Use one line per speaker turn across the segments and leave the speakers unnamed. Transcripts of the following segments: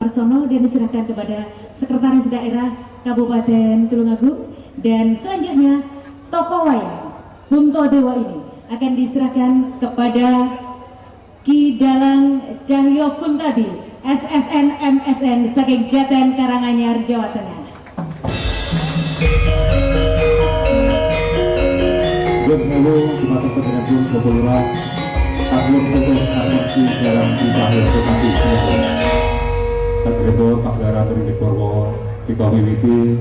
Arsono dan diserahkan kepada Sekretaris Daerah Kabupaten Tulungagung, dan selanjutnya tokoh wayang Bunto Dewa ini akan diserahkan kepada Ki Dalang Cahyo Kuntabi SSN MSN saking Jaten Karanganyar, Jawa Tengah.
Bersama Jumatan Pendengar Populer Aslum Soto Sarmati dalam Cahyo Kuntabi Sakredo Paklara Beri Purwo kita mimiti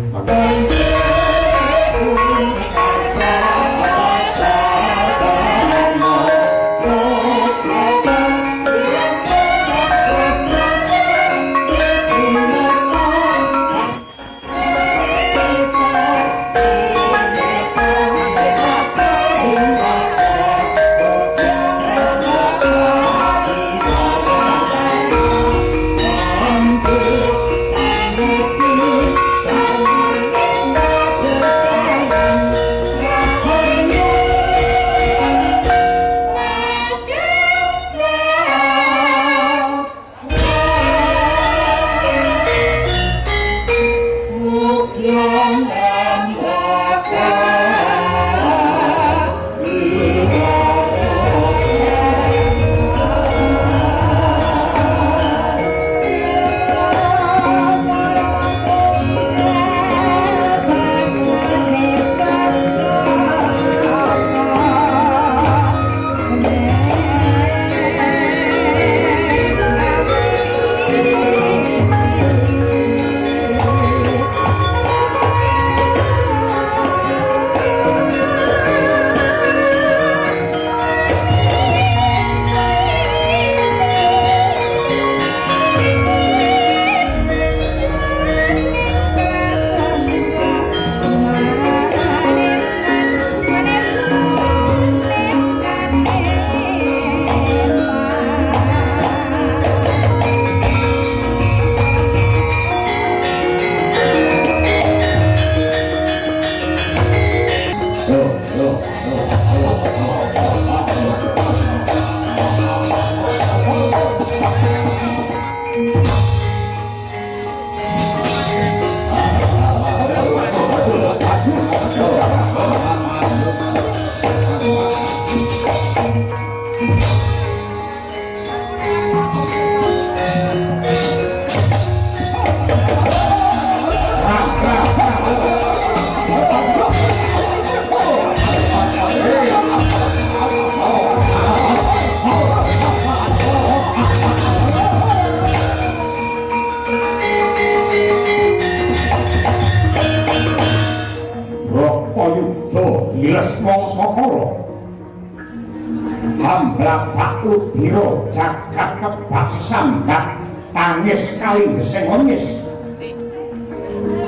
Hamblak Udiro jagat kebak sesambat tangis kaling sengonyes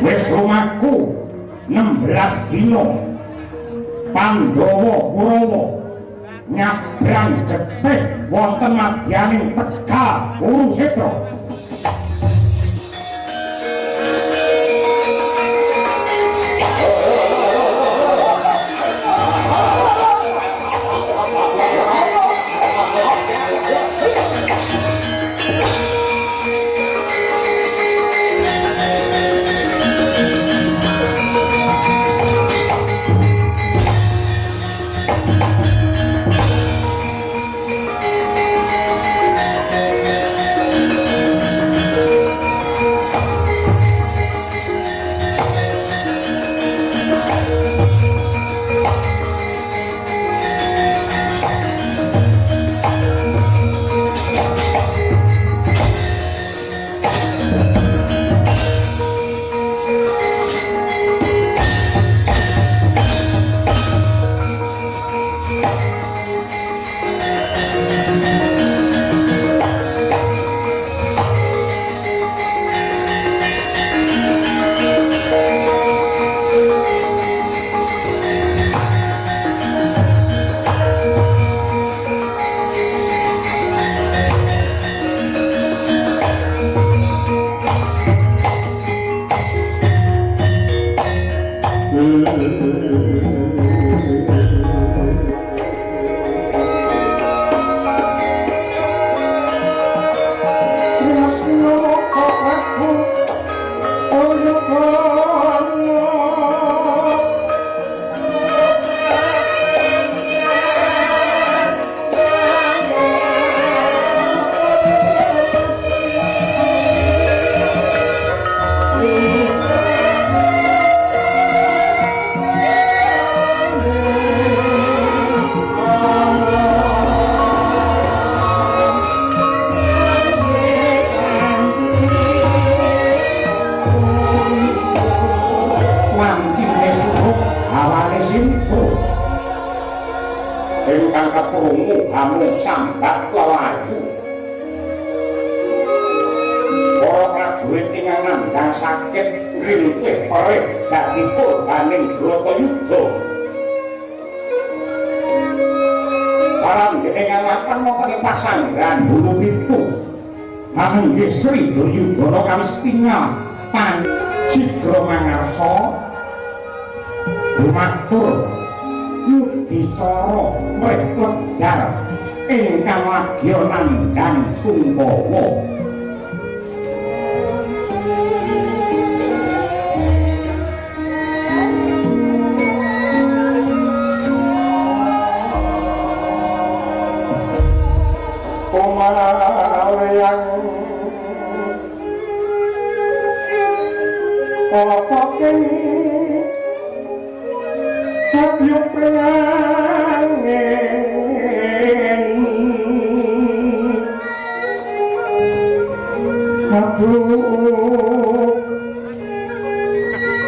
wis lumaku 16 dino Pandhawa Kurawa nyabrang getih wonten madyaning Tegal Kurukshetra. ingkang keprungu hamung sambat lelayu para prajurit ingkang nandhang sakit ngrintih perih dadi korbaning Bratayuda paranggene ngamapan wonten ing pasanggrahan Hulu Pitu manungge Sri Duryudana kawis tinggal pan sigra mangarsa lumatur yudicara mrih lejar ingkang lagya nandhang Sumbawa Omalayang Otoking Hadyu pengangen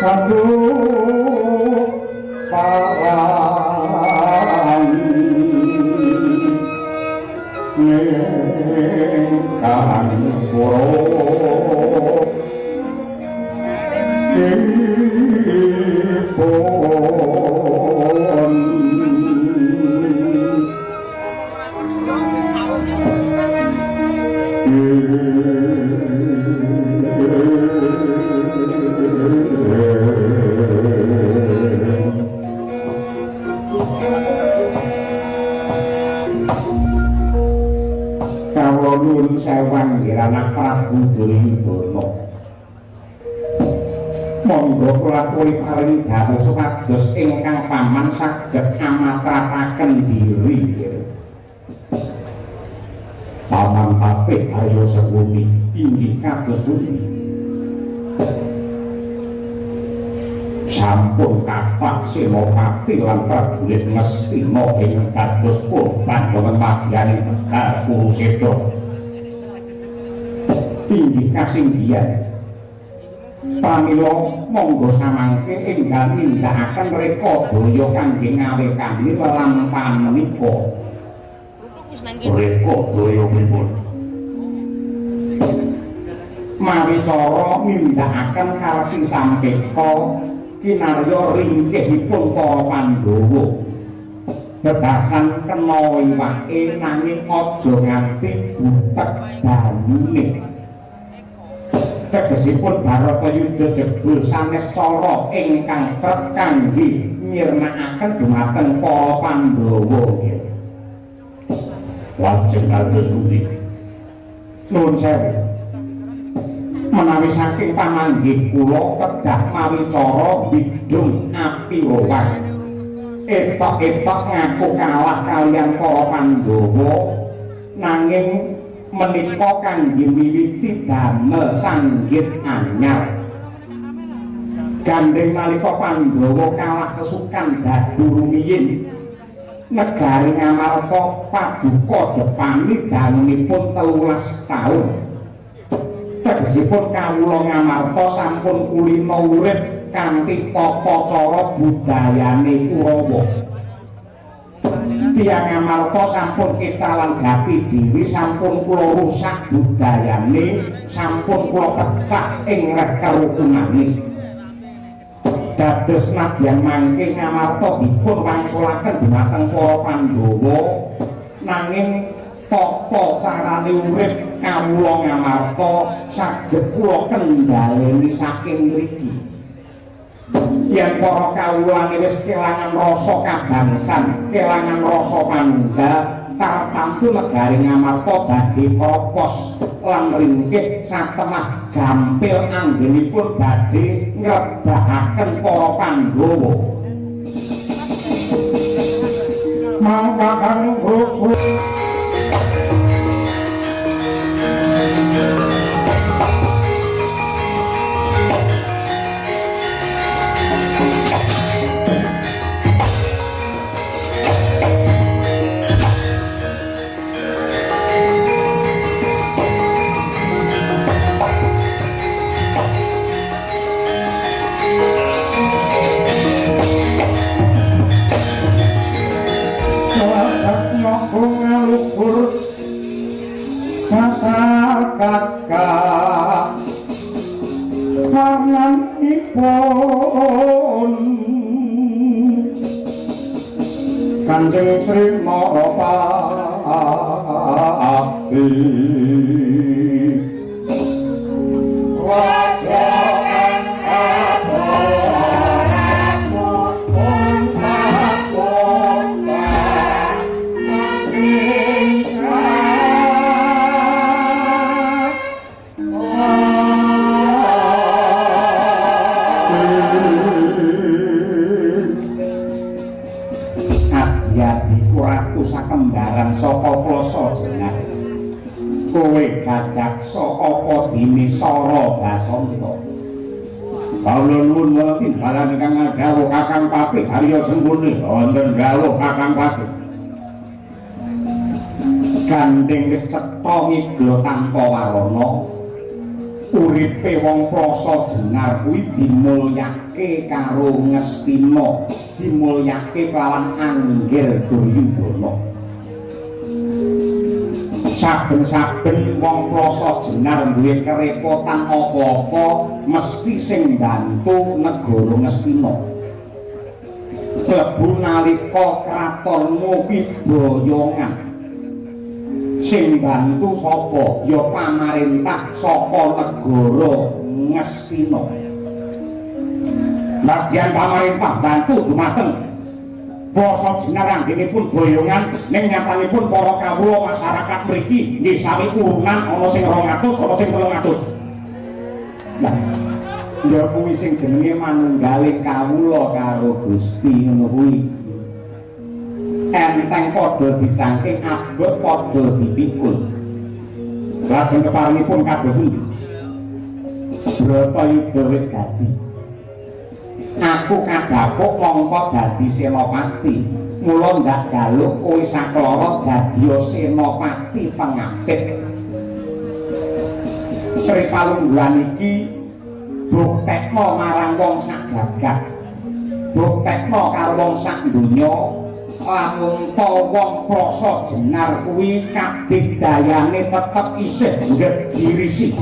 Aduh parang Nengkang kuro Ipun Kawula nuwun sewang Anak Prabu Duryudana monggo kula kuwi paring dawuh supados ingkang paman saged amatrapaken diri paman patih ayo sewuni inggih kados pundi sampun kathah senopati lan prajurit Ngastina ingkang dados korban wonten madyaning Tegal Kuruseda inggih kasinggihan pramila monggo samangke enggal nindakaken reka daya kangge ngawekani lelampahan menika reka daya pripun mawi cara nindakaken karepi sampeka kinarya ringkehipun para Pandhawa bebasan kena iwake nanging aja nganti butek banyune tegesipun Bratayuda jebul sanes cara ingkang trep kangge nyirnakaken dhumateng para Pandhawa lajeng kados pundi nuwun sewu menawi saking pamanggih kula kedah mawi cara bidung api rowan etok-etok ngaku kalah kaliyan para Pandhawa nanging menika kangge miwiti damel sanggit anyar gandeng nalika Pandhawa kalah sesukan dadu rumiyin negari Ngamarta paduka depani dangunipun 13 taun tegesipun kawula Ngamarta sampun kulina urip kanthi tata cara budayane Kurawa tiyang Ngamarta sampun kecalan jati diri sampun kula rusak budayane sampun kula pecah ing kerukunane dados nadyan mangke Ngamarta dipun wangsulaken dhumateng para Pandhawa nanging tata carane urip kawula Ngamarta saged kula kendhaleni saking mriki yen para kawulane wis kelangan rasa kabangsan, kelangan rasa manunggal, tartamtu negari Ngamarta badhe propos lan ringkih satemah gampil anggenipun badhe ngrebahaken para Pandhawa. Mangka kang rusuh warnanipun Kanjeng Sri Narapati sakembaran saka Plasa Jenar kowe gajaksa apa dene Sara Basanta kawula nuwun wonten timbalan ingkang dawuh Kakang Patih Arya Sengkuni wonten dawuh Kakang Patih gandeng wis cetha ngigla tanpa warana uripe wong Plasa Jenar kuwi dimulyake karo Ngastina dimulyake kelawan Anggir Duryudana saben-saben wong Plasa Jenar duwe kerepotan apa-apa mesti sing bantu negara Ngastina klebu nalika kratonmu kuwi boyongan sing bantu sapa ya pamarentah saka negara Ngastina bagian pamarentah bantu dumateng Plasa Jenar anggenipun boyongan ning nyatanipun para kawula masyarakat mriki nggih sami urunan ana sing 200 ana sing 300 lah ya kuwi sing jenenge manunggaling kawula karo Gusti ngono kuwi enteng padha dicangking abot padha dipikul lajeng keparingipun kados pundi Bratayuda wis dadi aku kadhapuk mongko dadi senopati mula ndak jaluk kowe sakloro dadi senopati pengapit Sri Palungguhan iki buktekno marang wong sak jagat buktekno karo wong sak donya lamun to wong Plasa Jenar kuwi kadigdayane tetep isih nggirisi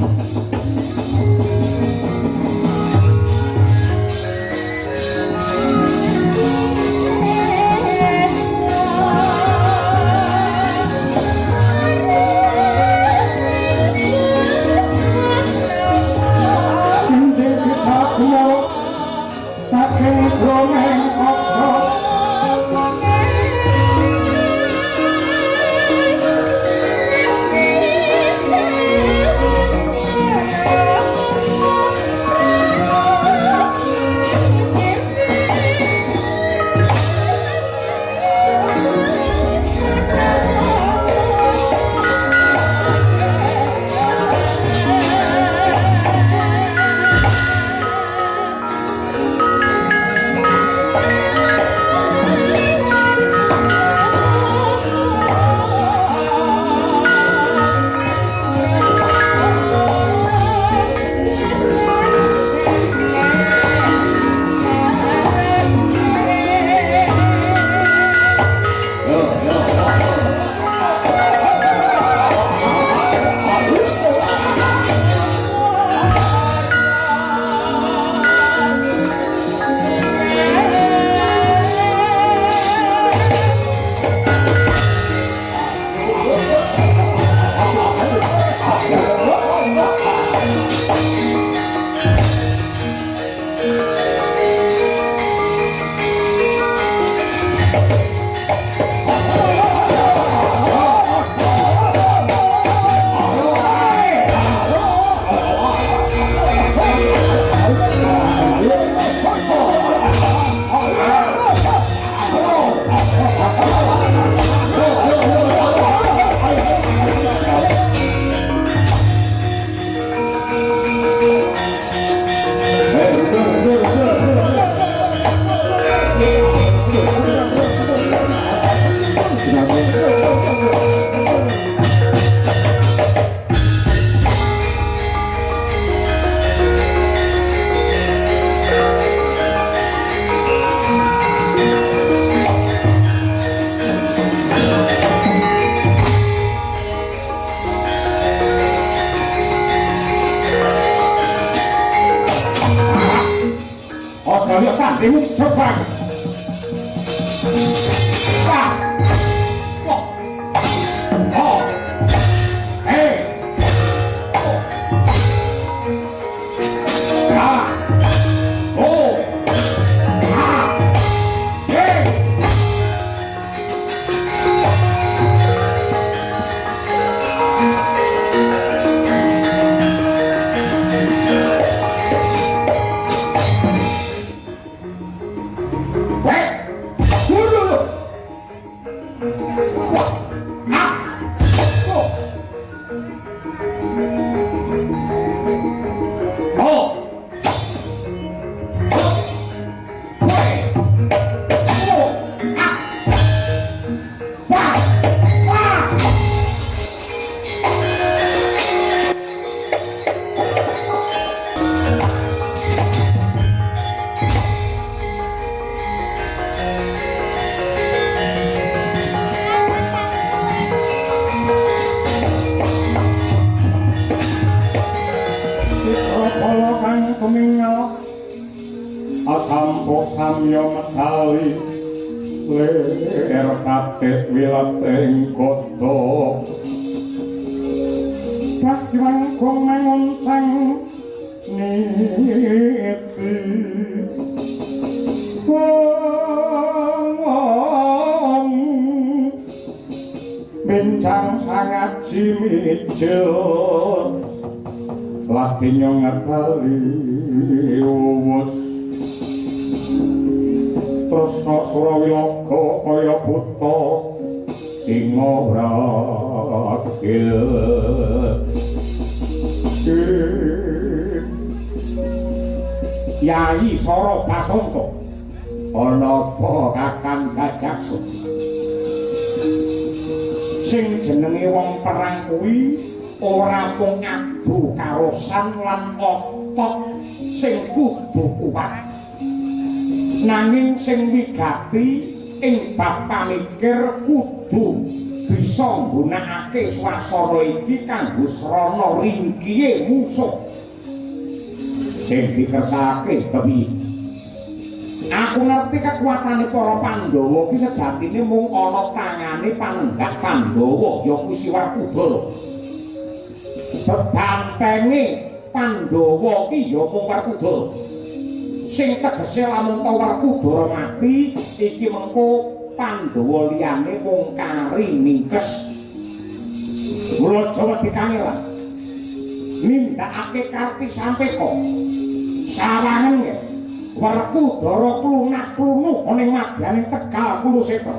sandemu coba. Ah. Oh. Oh. Hey. Oh. Ah. Oh. Ah. Hey. Asampo samyo metali ler katik wilateng koto bagyang kong mengonceng niti wong bincang sangat cimicil latinyo ngatali uwus Tresna Surawilaga kaya buta singa brakil Yai Sara Pasanta ana apa Kakang Gajaksa sing jenenge wong perang kuwi ora mung adu karosan lan otot sing kudu kuat nanging sing wigati ing bab pamikir kudu bisa nggunakake swasana iki kanggo srana ringkihe musuh sing dikersake kepiye. Aku ngerti kekuatane para Pandhawa iki sejatine mung ana tangane panenggak Pandhawa ya kuwi Siwarkudara. Bebantenge Pandhawa iki ya mung Werkudara. Sing tegese lamun ta Werkudara mati iki mengko Pandhawa liyane mung kari ningkes. Mula Jawa dikangelan nindakake karti sampeka sawangen ya Werkudara klunah-klunuh ana ing madyaning Tegal Kuluseta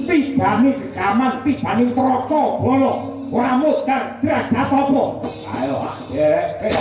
tibane gegaman tibaning Traca Bala ora modar derajat apa ayo derek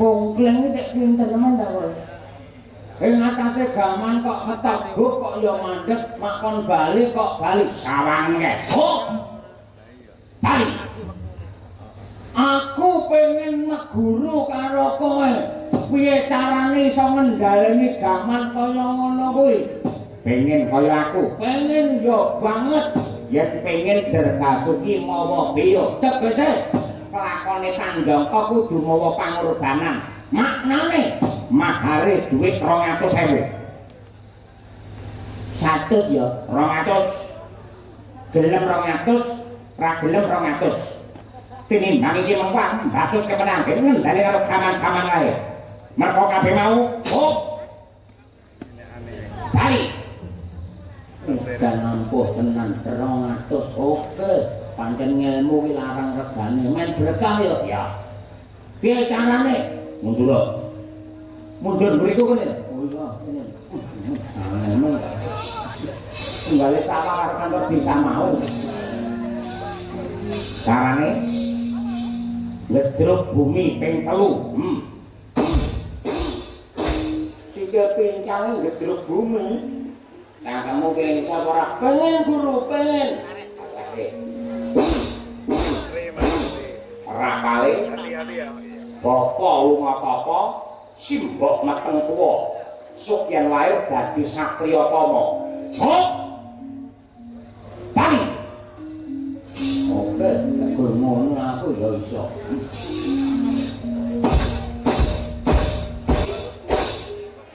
Kongkleng nek pinter temen ta kowe. Ing atase gaman kok setebuk kok ya mandeg, makon bali kok bali sawangen kae. Bali. Aku pengen meguru karo kowe. Piye carane iso ngendhaleni gaman kaya ngono kuwi? Pengen kaya aku. Pengen yo banget. Yen pengen jer kasuki mawa beyo. Tegese kelakone Tanjaka kudu mawa pangorbanan. Maknane mahare dhuwit 200.000. 100 ya, 200. Gelem 200, ra gelem 200. Tinimbang iki mengko mbacut kemenang ngendhali karo gaman-gaman lae. Mergo kabeh mau, bali. Dan ampuh tenan 200. Oke, pancen ngelmu ki larang regane, men berkah ya. Piye carane? Mundur mriku kene. Oh iya, kene. Emang tunggale saka karo kantor desa mau. Carane ngedruk bumi ping 3. Sing pincang ngedruk bumi. Nah, kamu pengen iso ora? Pengen guru, pengen. Rapale. Bapa lunga tapa, simbok meteng tuwa. Sok yen lair dadi satriya tama. Bali. Oke, nek ngono aku ya iso.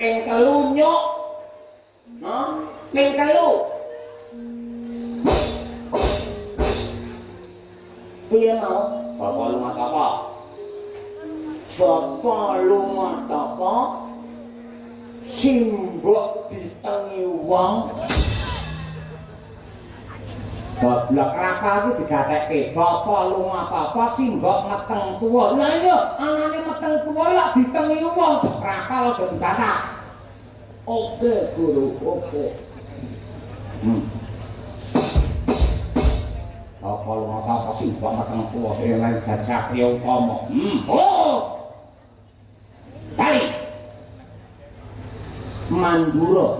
Ping 3 nyok. Ping 3. Piye mau? Bapa lunga tapa. Bapa lunga tapa simbok ditengi wong. Goblok rapal iki digatekke. Bapa lunga tapa simbok meteng tuwa. Lah iya, anane meteng tuwa lak ditengi wong. Rapal aja dibantah. Oke, guru, oke. Bapa lunga tapa simbok meteng tuwa sing lain dadi satriya utama. Bali. Mandura.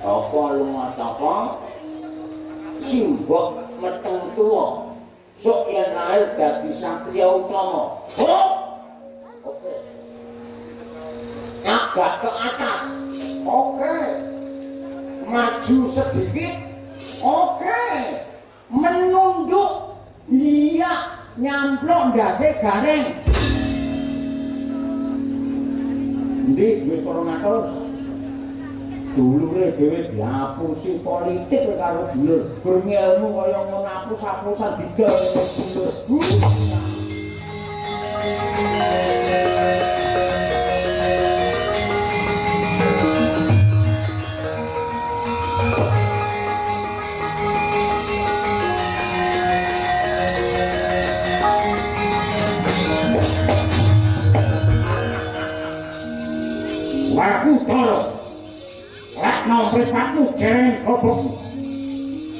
Apa lunga tapa simbok meteng tuwa sok yen lair dadi satriya utama. Oke. Agak ke atas. Oke. Maju sedikit. Oke. Menunduk. Iya, nyamplok ndase gareng. Ndi duwe 200. Dulure dhewe diapusi politik karo dulur. Gur ngelmu kaya ngono apus-apusan didol dulur.
nom mripatmu jereng gobokmu.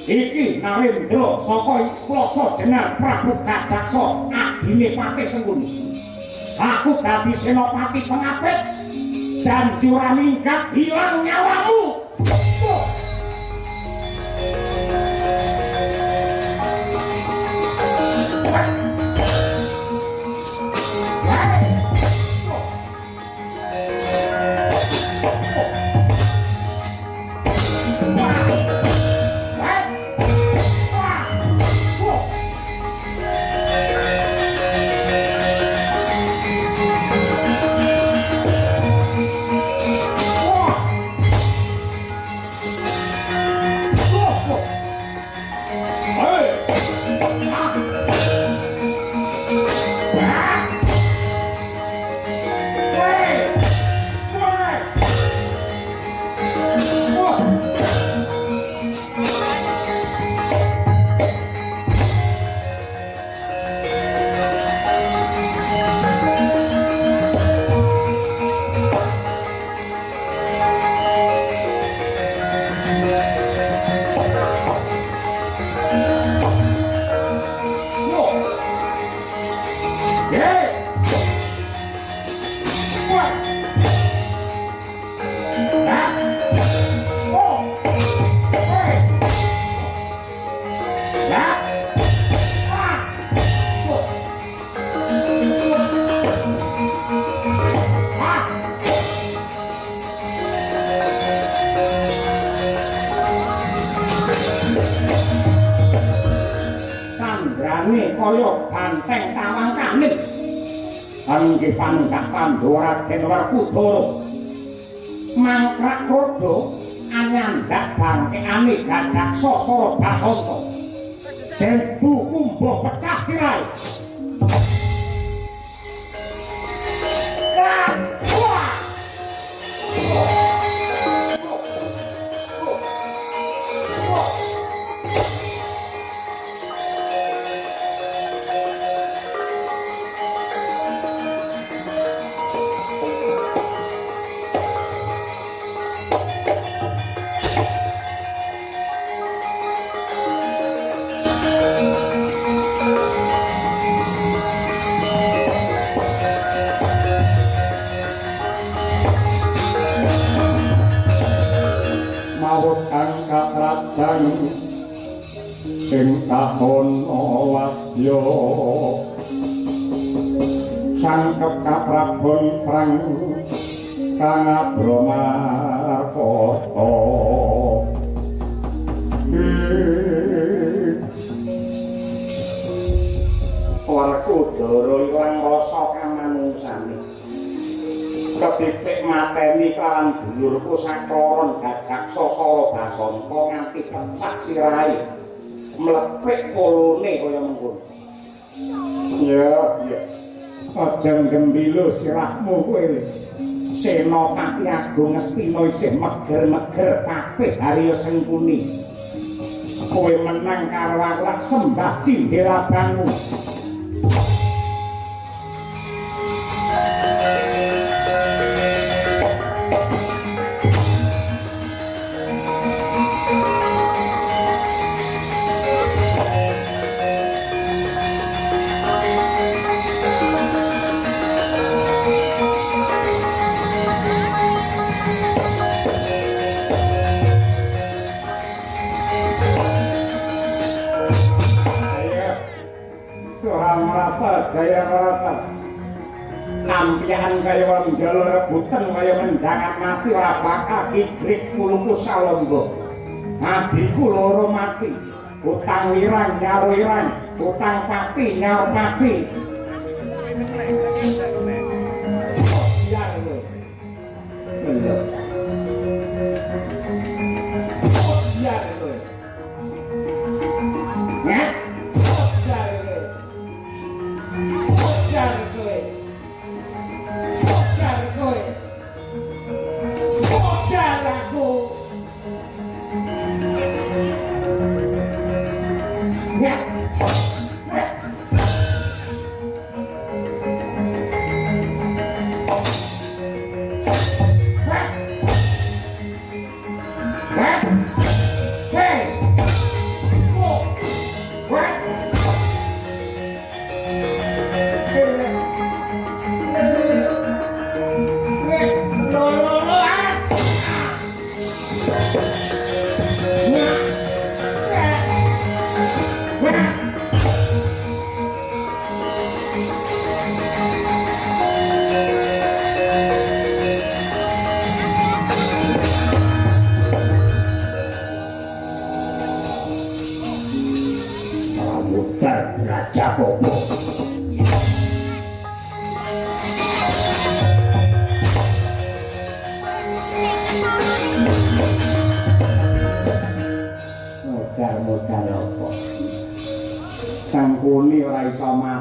Iki Narendra saka Plasa Jenar Prabu Kajaksa adine Patih Sengkuni. Aku dadi senopati pengapit, janji ora minggat hilang nyawamu. Kaya banteng tawang kanin angge pandak Pandora den Werkudara mangkrak rodo anyandak bangkeane Gajaksa Sara Basanta den dukumba pecah tirai. Sing tahun wadya sangkep kaprabon prang kang abramarkata Werkudara ilang rasa kamanungsane kepipik mateni kelawan dulurku sakloron Gajaksa Sara Basanta nganti pecah sirahe mlepek kolone kaya mengkono. Ya, ya. Aja gembilo sirahmu kowe. Senopati Agung Ngastina isih meger-meger Patih Harya Sengkuni. Kowe menang karo aku sembah cindelabanmu. Jaya rata nampian kaya wanjala rebutan kaya menjangan mati rabaka kikrik kuluku salombo adiku loro mati utang wirang nyaru wirang utang pati nyaru pati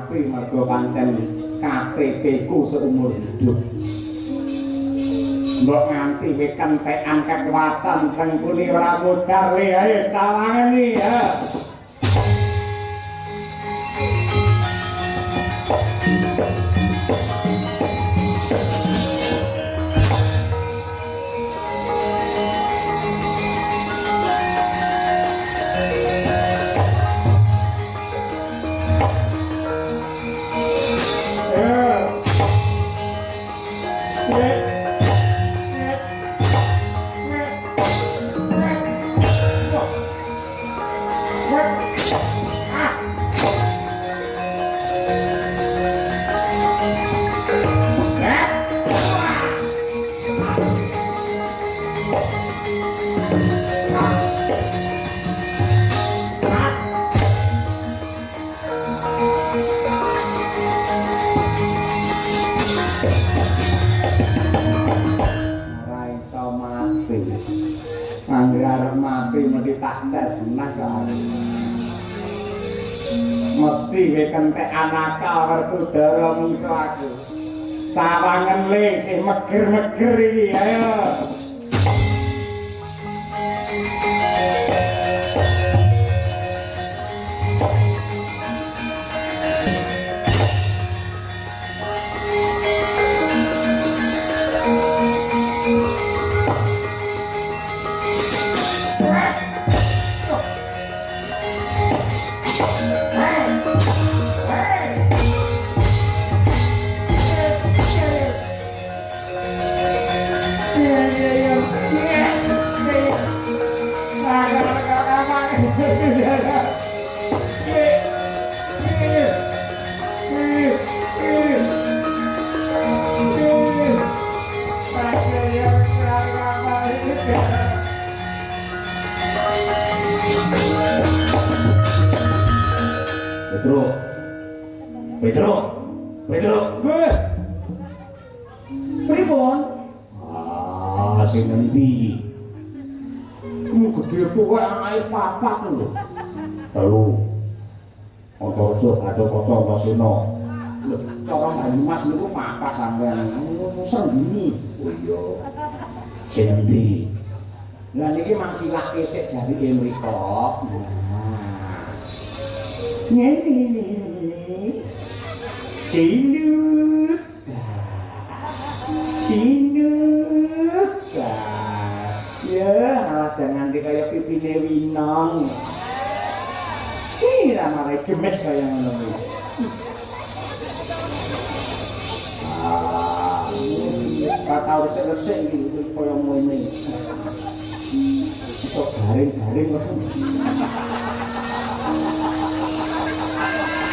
mati mergo pancen KTP ku seumur hidup. Mbok nganti kentekan kekuatan sengkuni ora mudar le ayo sawangen iki ya. Mesti kentekan akal Werkudara musuh aku. Sawangen le sing meger-meger iki ayo. Petro, pripun? Sing endi? Gede tuwa anake papat lho. Telu. Antarja Gatotkaca Antasena. Cara Banyumas niku papat sampean. Sendini. Oh iya. Sing endi? Lah niki mangsilake sik jarike mriko. Nah. Ngene. Cinuk ya malah jangan kayak pipine Winong ini ramai gemes kayak ngono kata resik-resik gitu terus kaya ngene kok garing-garing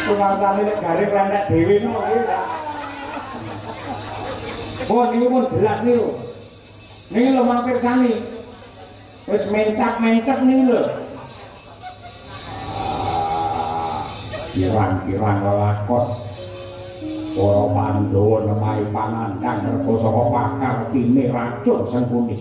Tumasane nek garing rentek dhewe no iki. Pun niku pun jelas niku. Niki lho Mang Pirsani. Wis mencap-mencap niku lho. Kirang-kirang lelakon. Para Pandhawa nemahi panandhang merga saka pakar tine racun Sengkuni.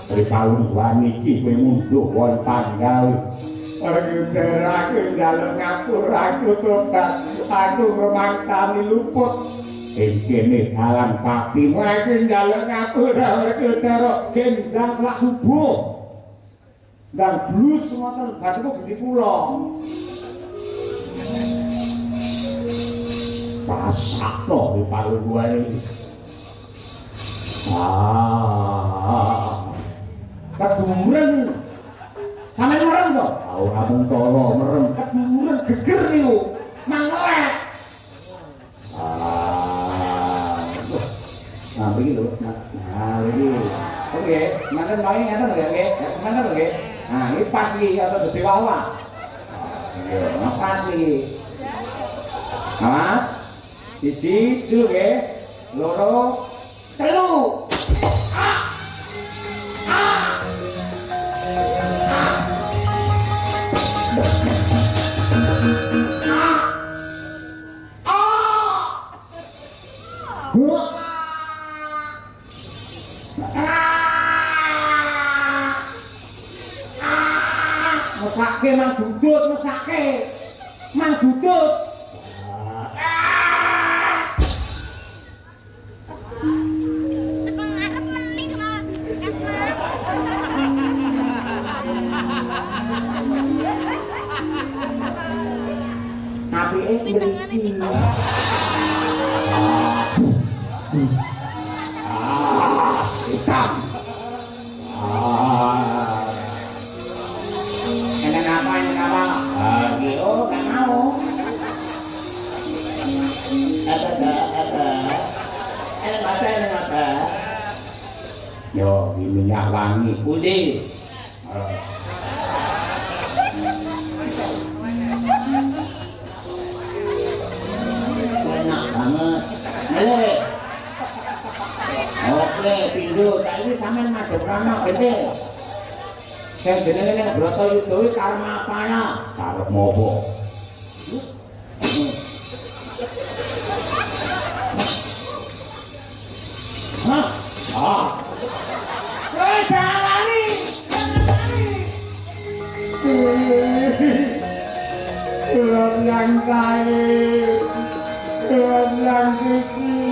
Ripalung waniki kowe munduh wae panggawe. Werkudara aku njaluk ngapura aku tobat aku ngemangsani luput ing kene dalan pati aku njaluk ngapura Werkudara gendang selak subuh dan blus ngoten batku gede kula pasakno di palung wae kedumren sampe merem to? Ora mung tolo merem, keduren geger niku. Mangelek. Nah, iki lho. Nah, iki. Oke, manten wae ngaten lho nggih. Manten lho nggih. Nah, iki pas iki asa dadi wawa. Iya, pas iki. Awas. 1, 2 nggih. 2, 3. Mesake Mang Dudut, mesake Mang Dudut. mriki. Hitam. Enak apa? Oh, gak mau. Enak apa? Yo, ini minyak wangi. Budi. Enak banget. Mele. Oke, pindho. Saiki sampean madhep rono, Bente. Sing jenenge Bratayuda iki karep apana?
Karep mopo?
Hah? Ah. Jalani. Belum yang kali, belum yang kiki.